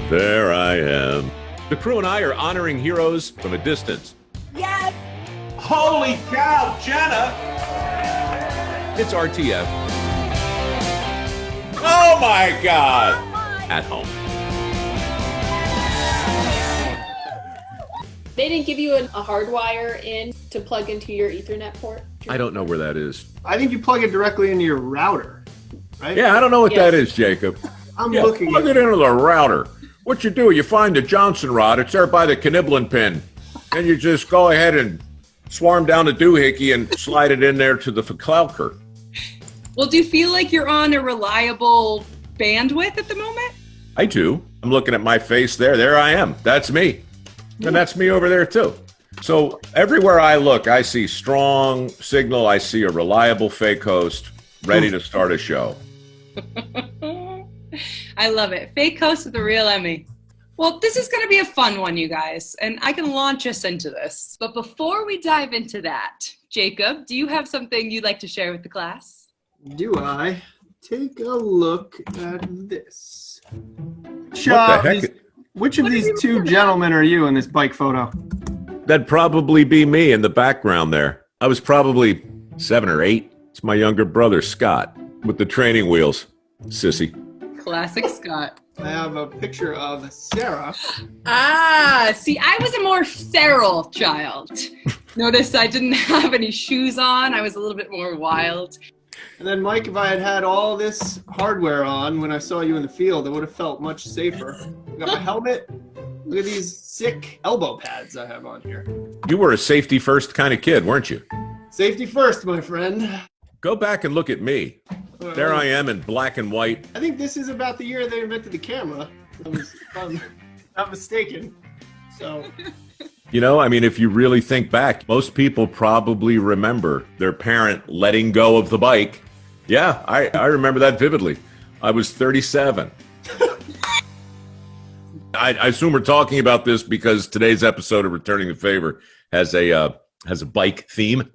There I am. The crew and I are honoring heroes from a distance. Yes! Holy cow, Jenna! It's RTF. Oh my God! At home. They didn't give you a hard wire in to plug into your Ethernet port? I don't know where that is. I think you plug it directly into your router, right? Yeah, I don't know what that is, Jacob. I'm looking plug it into the router. What you do, you find the Johnson rod. It's there by the Knibbling pin. And you just go ahead and swarm down the doohickey and slide it in there to the Verklalker. Well, do you feel like you're on a reliable bandwidth at the moment? I do. I'm looking at my face there. There I am. That's me. And that's me over there, too. So everywhere I look, I see strong signal. I see a reliable fake host ready to start a show. I love it. Fake host with a real Emmy. Well, this is going to be a fun one, you guys, and I can launch us into this. But before we dive into that, Jacob, do you have something you'd like to share with the class? Do I? Take a look at this. What the heck? Which of these two gentlemen are you in this bike photo? That'd probably be me in the background there. I was probably 7 or 8. It's my younger brother, Scott, with the training wheels. Sissy. Classic Scott. I have a picture of Sarah. See, I was a more feral child. Notice I didn't have any shoes on. I was a little bit more wild. And then, Mike, if I had had all this hardware on when I saw you in the field, it would have felt much safer. I got my helmet. Look at these sick elbow pads I have on here. You were a safety first kind of kid, weren't you? Safety first, my friend. Go back and look at me. There I am in black and white. I think this is about the year they invented the camera. If I'm not mistaken. So, You know, I mean, if you really think back, most people probably remember their parent letting go of the bike. Yeah, I remember that vividly. I was 37. I assume we're talking about this because today's episode of Returning the Favor has a bike theme.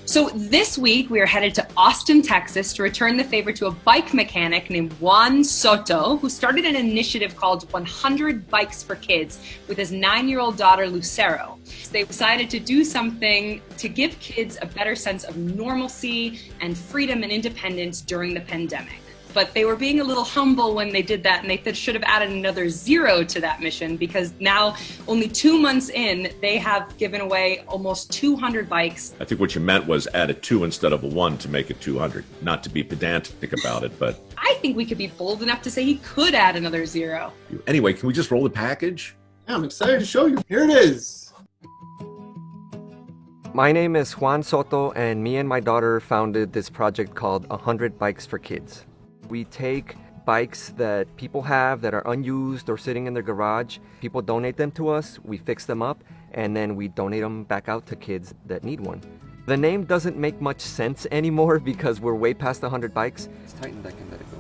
So this week, we are headed to Austin, Texas to return the favor to a bike mechanic named Juan Soto, who started an initiative called 100 Bikes for Kids with his 9-year-old daughter, Lucero. They decided to do something to give kids a better sense of normalcy and freedom and independence during the pandemic. But they were being a little humble when they did that, and they should have added another 0 to that mission, because now, only 2 months in, they have given away almost 200 bikes. I think what you meant was add a 2 instead of a 1 to make it 200. Not to be pedantic about it, but... I think we could be bold enough to say he could add another 0. Anyway, can we just roll the package? yeah, I'm excited to show you. Here it is. My name is Juan Soto, and me and my daughter founded this project called 100 Bikes for Kids. We take bikes that people have that are unused or sitting in their garage. People donate them to us, we fix them up, and then we donate them back out to kids that need one. The name doesn't make much sense anymore because we're way past 100 bikes. Let's tighten that and let it go.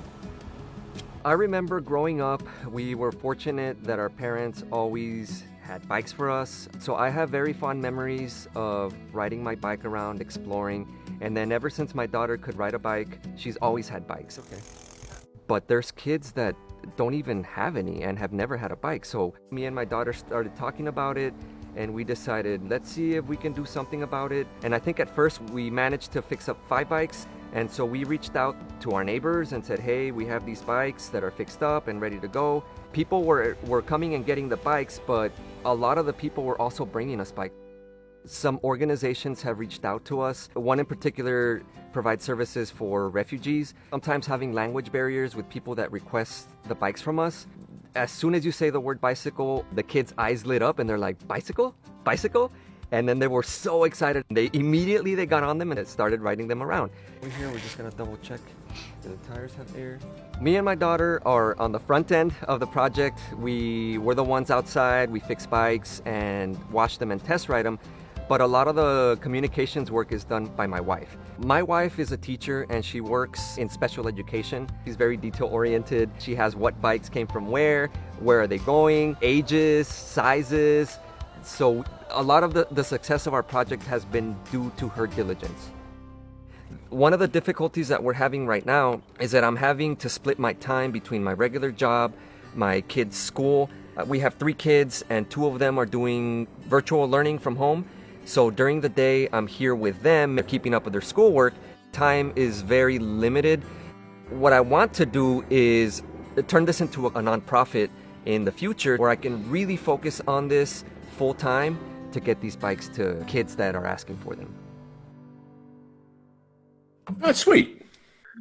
I remember growing up, we were fortunate that our parents always had bikes for us. So I have very fond memories of riding my bike around, exploring. And then ever since my daughter could ride a bike, she's always had bikes. Okay. But there's kids that don't even have any and have never had a bike. So me and my daughter started talking about it, and we decided, let's see if we can do something about it. And I think at first we managed to fix up 5 bikes. And so we reached out to our neighbors and said, hey, we have these bikes that are fixed up and ready to go. People were coming and getting the bikes, but a lot of the people were also bringing us bikes. Some organizations have reached out to us. One in particular provides services for refugees, sometimes having language barriers with people that request the bikes from us. As soon as you say the word bicycle, the kids' eyes lit up and they're like, bicycle? Bicycle? And then they were so excited. They got on them and started riding them around. Over here, we're just gonna double check the tires have air. Me and my daughter are on the front end of the project. We were the ones outside. We fix bikes and wash them and test ride them. But a lot of the communications work is done by my wife. My wife is a teacher and she works in special education. She's very detail oriented. She has what bikes came from where are they going, ages, sizes. So a lot of the success of our project has been due to her diligence. One of the difficulties that we're having right now is that I'm having to split my time between my regular job, my kids' school. We have 3 kids, and 2 of them are doing virtual learning from home. So during the day, I'm here with them. They're keeping up with their schoolwork. Time is very limited. What I want to do is turn this into a nonprofit in the future where I can really focus on this full time to get these bikes to kids that are asking for them. That's sweet.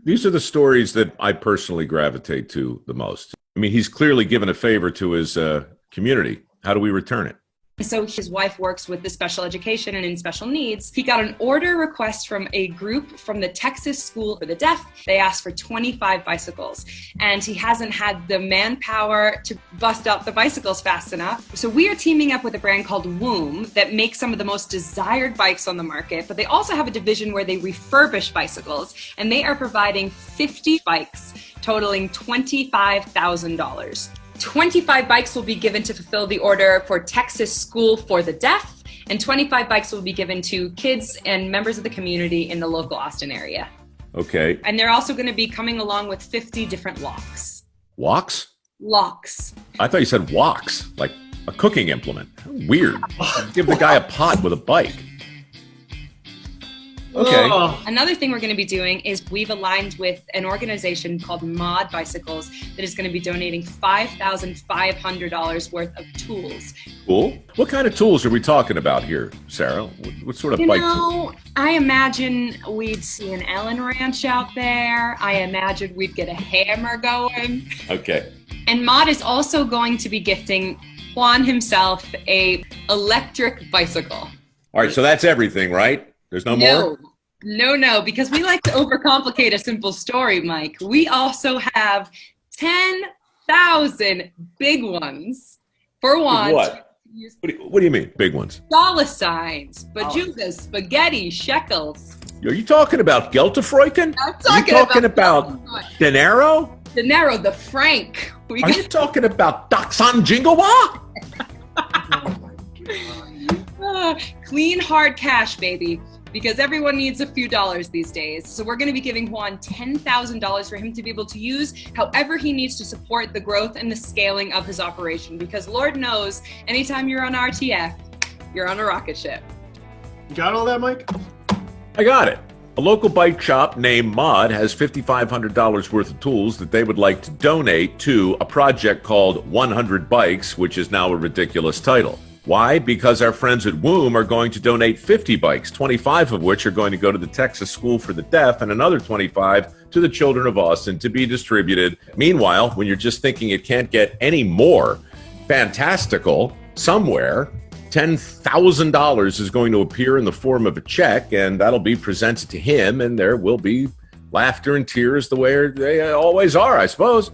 These are the stories that I personally gravitate to the most. I mean, he's clearly given a favor to his community. How do we return it? So his wife works with the special education and in special needs. He got an order request from a group from the Texas School for the Deaf. They asked for 25 bicycles, and he hasn't had the manpower to bust out the bicycles fast enough. So we are teaming up with a brand called Rowe that makes some of the most desired bikes on the market, but they also have a division where they refurbish bicycles, and they are providing 50 bikes totaling $25,000. 25 bikes will be given to fulfill the order for Texas School for the Deaf, and 25 bikes will be given to kids and members of the community in the local Austin area. Okay. And they're also going to be coming along with 50 different locks. Walks? Locks. I thought you said woks, like a cooking implement. Weird. Give the guy a pot with a bike. Okay. Another thing we're going to be doing is we've aligned with an organization called MOD Bicycles that is going to be donating $5,500 worth of tools. Cool. What kind of tools are we talking about here, Sarah? What sort of bike tools? I imagine we'd see an Allen wrench out there. I imagine we'd get a hammer going. Okay. And MOD is also going to be gifting Juan himself a electric bicycle. All right, so that's everything, right? There's no more? No, because we like to overcomplicate a simple story, Mike. We also have 10,000 big ones for Juan. What? What do you mean, big ones? Dollar signs, bajukas, spaghetti, shekels. Are you talking about Geltefreuchen? I'm Are you talking about dinero? Dinero, the franc. Are you talking about Daksan Jingawa? Clean hard cash, baby. Because everyone needs a few dollars these days. So we're going to be giving Juan $10,000 for him to be able to use however he needs to support the growth and the scaling of his operation. Because Lord knows, anytime you're on RTF, you're on a rocket ship. You got all that, Mike? I got it. A local bike shop named MOD has $5,500 worth of tools that they would like to donate to a project called 100 Bikes, which is now a ridiculous title. Why? Because our friends at WOM are going to donate 50 bikes, 25 of which are going to go to the Texas School for the Deaf and another 25 to the children of Austin to be distributed. Meanwhile, when you're just thinking it can't get any more fantastical, somewhere, $10,000 is going to appear in the form of a check, and that'll be presented to him, and there will be laughter and tears the way they always are, I suppose.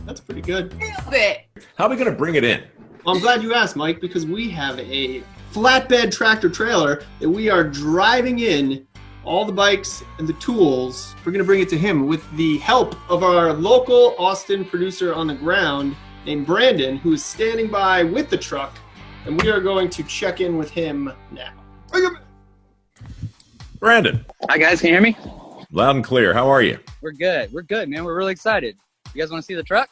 That's pretty good. Nailed it. How are we going to bring it in? Well, I'm glad you asked, Mike, because we have a flatbed tractor trailer that we are driving in all the bikes and the tools. We're going to bring it to him with the help of our local Austin producer on the ground named Brandon, who is standing by with the truck, and we are going to check in with him now. Brandon. Hi, guys. Can you hear me? Loud and clear. How are you? We're good, man. We're really excited. You guys want to see the truck?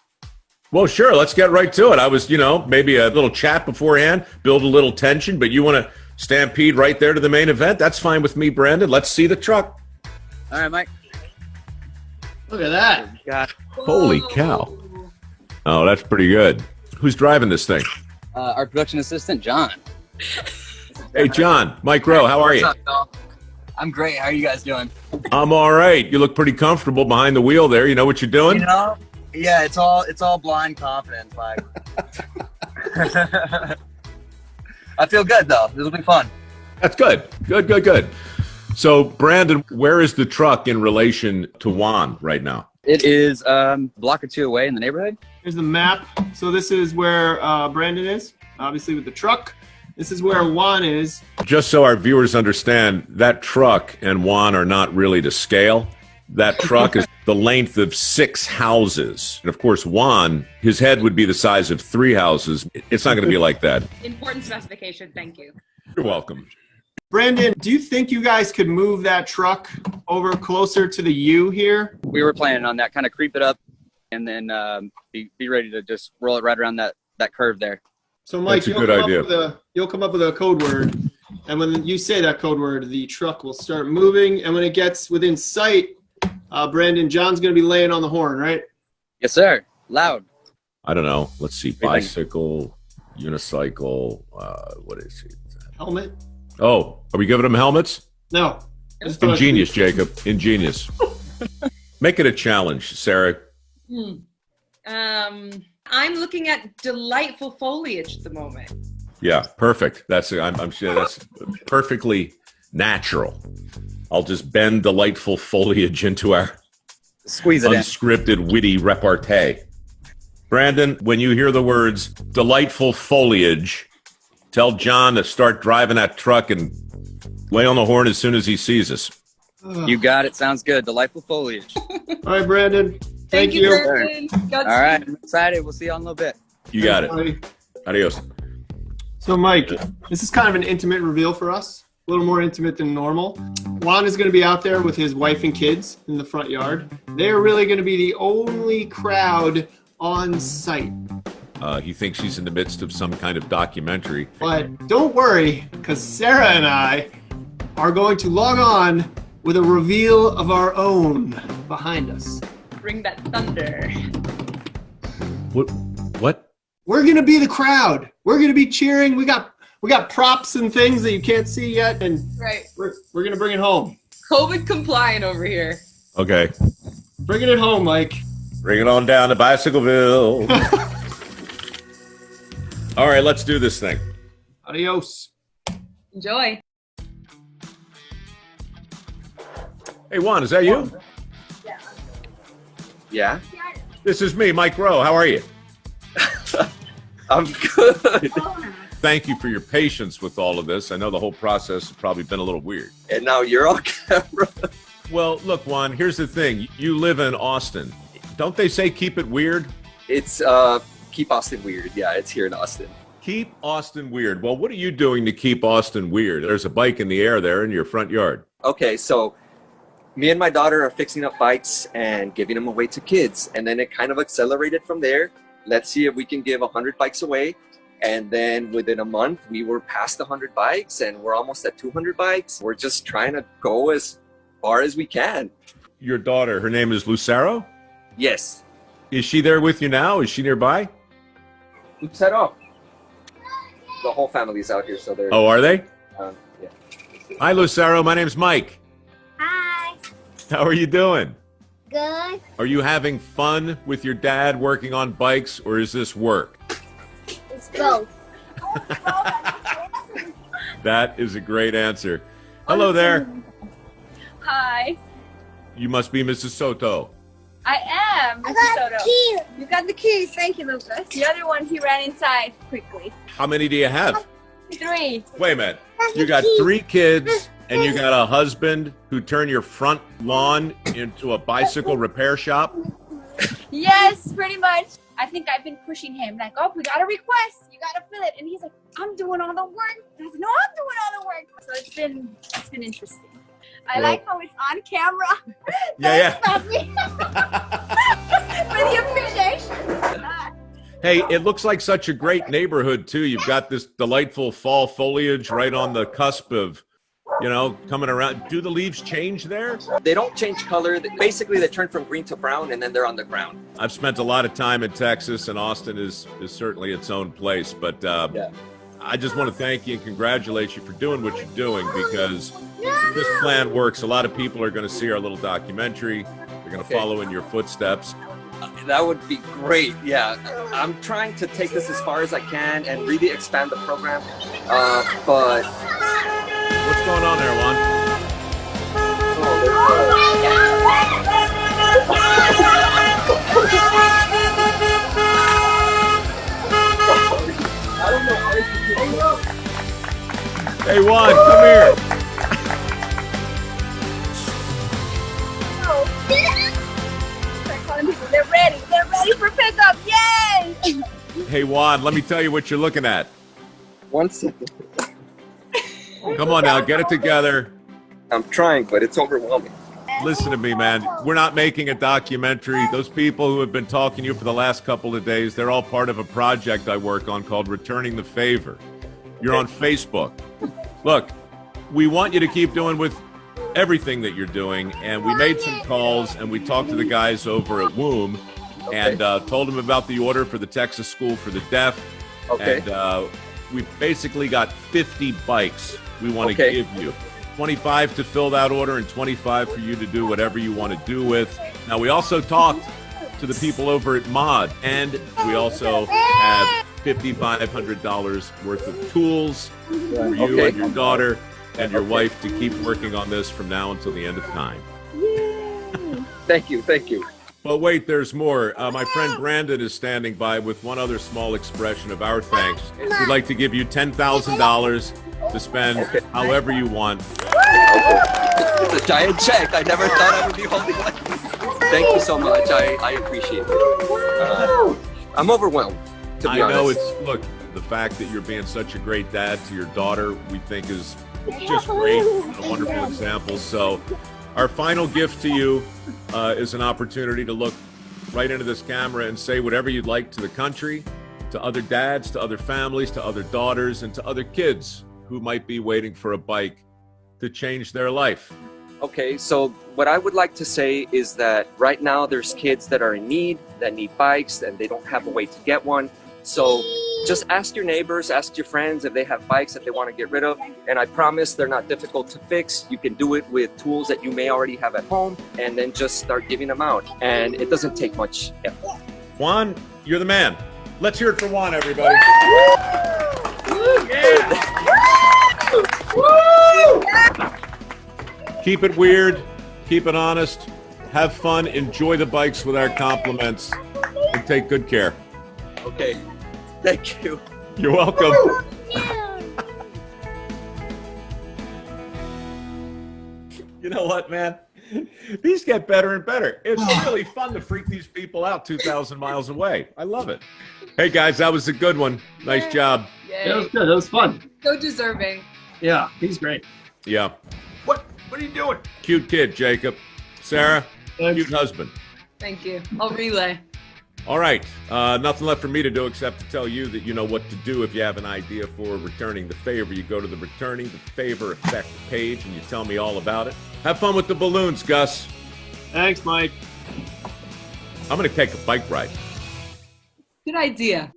Well, sure. Let's get right to it. I was, maybe a little chat beforehand, build a little tension, but you want to stampede right there to the main event? That's fine with me, Brandon. Let's see the truck. All right, Mike. Look at that. Got Holy cow. Oh, that's pretty good. Who's driving this thing? our production assistant, John. Hey, John. Mike Rowe, how are you? What's up, y'all? I'm great. How are you guys doing? I'm all right. You look pretty comfortable behind the wheel there. You know what you're doing? Yeah, it's all blind confidence. Like, I feel good though. It'll be fun. That's good. Good. So, Brandon, where is the truck in relation to Juan right now? It is a block or two away in the neighborhood. Here's the map. So this is where Brandon is, obviously with the truck. This is where Juan is. Just so our viewers understand, that truck and Juan are not really to scale. That truck is the length of 6 houses. And of course, Juan, his head would be the size of 3 houses. It's not going to be like that. Important specification. Thank you. You're welcome. Brandon, do you think you guys could move that truck over closer to the U here? We were planning on that, kind of creep it up and then be ready to just roll it right around that curve there. So, Mike, That's a good idea. You'll come up with a code word, and when you say that code word, the truck will start moving. And when it gets within sight, Brandon, John's going to be laying on the horn, right? Yes, sir. Loud. I don't know. Let's see. Bicycle, unicycle. What is it? Helmet? Oh, are we giving them helmets? No. Ingenious, Jacob. Ingenious. Make it a challenge, Sarah. I'm looking at delightful foliage at the moment. Yeah, perfect. I'm sure that's perfectly natural. I'll just bend delightful foliage into our Squeeze it unscripted, witty repartee. Brandon, when you hear the words delightful foliage, tell John to start driving that truck and lay on the horn as soon as he sees us. in. You got it. Sounds good. Delightful foliage. All right, Brandon. Thank you. Brandon. All right. I'm excited. We'll see you all in a little bit. You got it. Buddy. Adios. So, Mike, this is kind of an intimate reveal for us. A little more intimate than normal. Juan is going to be out there with his wife and kids in the front yard. They're really going to be the only crowd on site. He thinks he's in the midst of some kind of documentary. But don't worry, because Sarah and I are going to log on with a reveal of our own behind us. Bring that thunder. What? We're going to be the crowd. We're going to be cheering. We got props and things that you can't see yet, and Right. we're going to bring it home. COVID compliant over here. Okay. Bringing it home, Mike. Bring it on down to Bicycleville. All right, let's do this thing. Adios. Enjoy. Hey, Juan, is that you? Yeah. This is me, Mike Rowe. How are you? I'm good. Thank you for your patience with all of this. I know the whole process has probably been a little weird. And now you're on camera. Well, look, Juan, here's the thing. You live in Austin. Don't they say keep it weird? It's keep Austin weird. Yeah, it's here in Austin. Keep Austin weird. Well, what are you doing to keep Austin weird? There's a bike in the air there in your front yard. Okay, so me and my daughter are fixing up bikes and giving them away to kids. And then it kind of accelerated from there. Let's see if we can give 100 bikes away. And then within a month, we were past 100 bikes and we're almost at 200 bikes. We're just trying to go as far as we can. Your daughter, her name is Lucero? Yes. Is she there with you now? Is she nearby? Who's that up? The whole family's out here, so they're... Oh, are they? Yeah. Hi, Lucero. My name's Mike. Hi. How are you doing? Good. Are you having fun with your dad working on bikes, or is this work? It's both. That is a great answer. Hello there. Hi. You must be Mrs. Soto. I am, Mrs. Soto. Keys. You got the keys. Thank you, Lucas. The other one, he ran inside quickly. How many do you have? 3. Wait a minute. You got 3 kids, and you got a husband who turned your front lawn into a bicycle repair shop? Yes, pretty much. I think I've been pushing him, like, oh, we got a request. You got to fill it. And he's like, I'm doing all the work. I said, no, I'm doing all the work. So it's been interesting. I Well- like how it's on camera. Yeah. Stop me. For the appreciation. Hey, it looks like such a great neighborhood, too. You've got this delightful fall foliage right on the cusp of, coming around. Do the leaves change there? They don't change color. Basically, they turn from green to brown, and then they're on the ground. I've spent a lot of time in Texas, and Austin is certainly its own place. But Yeah. I just want to thank you and congratulate you for doing what you're doing, because if this plan works, a lot of people are going to see our little documentary. They're going to follow in your footsteps. That would be great. Yeah, I'm trying to take this as far as I can and really expand the program. But What's going on there, Juan? Hey, Juan, come here. Start calling people. They're ready. They're ready for pickup. Yay! Hey, Juan, let me tell you what you're looking at. 1 second. Come on now, get it together. I'm trying, but it's overwhelming. listen to me, man. We're not making a documentary. Those people who have been talking to you for the last couple of days, they're all part of a project I work on called Returning the Favor. You're on Facebook. Look, we want you to keep doing with everything that you're doing, and we made some calls, and we talked to the guys over at Womb, and told them about the order for the Texas School for the Deaf. Okay. And we basically got 50 bikes we want to give you. 25 to fill that order and 25 for you to do whatever you want to do with. Now, we also talked to the people over at MOD, and we also have $5,500 worth of tools for you and your daughter and your wife to keep working on this from now until the end of time. Thank you, thank you. But wait, there's more. My friend Brandon is standing by with one other small expression of our thanks. We'd like to give you $10,000 to spend however you want. It's a giant check. I never thought I would be holding one. Thank you so much. I appreciate it. I'm overwhelmed, to be honest. I know look, the fact that you're being such a great dad to your daughter, we think is just great, a wonderful example. So our final gift to you is an opportunity to look right into this camera and say whatever you'd like to the country, to other dads, to other families, to other daughters, and to other kids who might be waiting for a bike to change their life. Okay, so what I would like to say is that right now there's kids that are in need, that need bikes, and they don't have a way to get one. So just ask your neighbors, ask your friends if they have bikes that they want to get rid of. And I promise they're not difficult to fix. You can do it with tools that you may already have at home, and then just start giving them out. And it doesn't take much effort. Juan, you're the man. Let's hear it for Juan, everybody. Keep it weird, keep it honest, have fun, enjoy the bikes with our compliments, and take good care. Okay, thank you. You're welcome. You know what, man? These get better and better. It's really fun to freak these people out 2,000 miles away. I love it. Hey, guys, that was a good one. Nice job. That was good. That was fun. So deserving. Yeah, he's great. Yeah. What are you doing? Cute kid, Jacob. Sarah, cute husband. Thank you. I'll relay. All right. Nothing left for me to do except to tell you that you know what to do if you have an idea for returning the favor. You go to the Returning the Favor Effect page and you tell me all about it. Have fun with the balloons, Gus. Thanks, Mike. I'm going to take a bike ride. Good idea.